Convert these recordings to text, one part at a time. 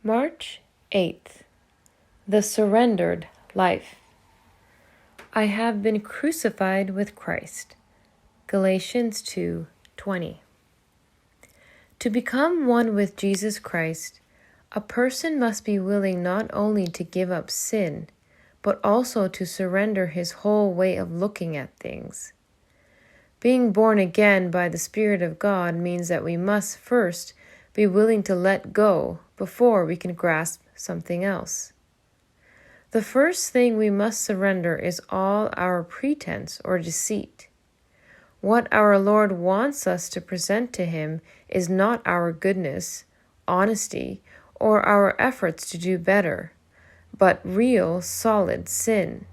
March 8th. The Surrendered Life. I have been crucified with Christ. Galatians 2:20. To become one with Jesus Christ, a person must be willing not only to give up sin, but also to surrender his whole way of looking at things. Being born again by the Spirit of God means that we must first be willing to let go before we can grasp something else. The first thing we must surrender is all our pretense or deceit. What our Lord wants us to present to Him is not our goodness, honesty, or our efforts to do better, but real, solid sin.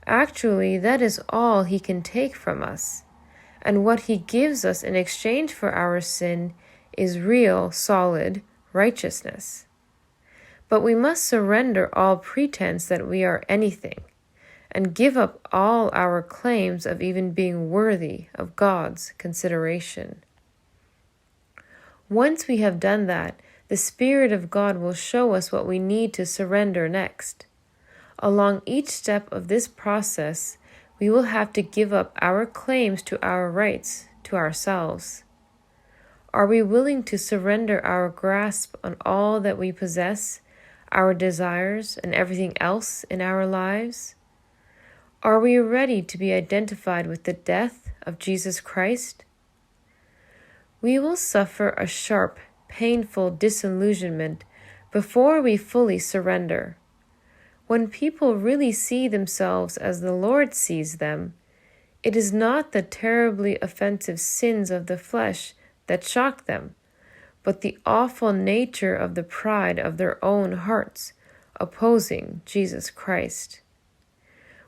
Actually, that is all He can take from us, and what He gives us in exchange for our sin is real, solid righteousness. But we must surrender all pretense that we are anything, and give up all our claims of even being worthy of God's consideration. Once we have done that, the Spirit of God will show us what we need to surrender next. Along each step of this process, we will have to give up our claims to our rights to ourselves. Are we willing to surrender our grasp on all that we possess, our desires, and everything else in our lives? Are we ready to be identified with the death of Jesus Christ? We will suffer a sharp, painful disillusionment before we fully surrender. When people really see themselves as the Lord sees them, it is not the terribly offensive sins of the flesh that shock them, but the awful nature of the pride of their own hearts opposing Jesus Christ.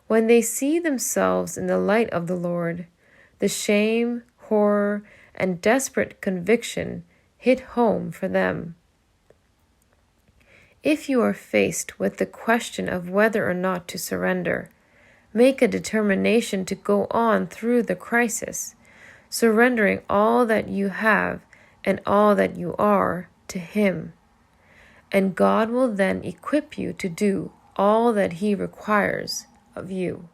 When they see themselves in the light of the Lord, the shame, horror, and desperate conviction hit home for them. If you are faced with the question of whether or not to surrender, make a determination to go on through the crisis, surrendering all that you have and all that you are to Him. And God will then equip you to do all that He requires of you.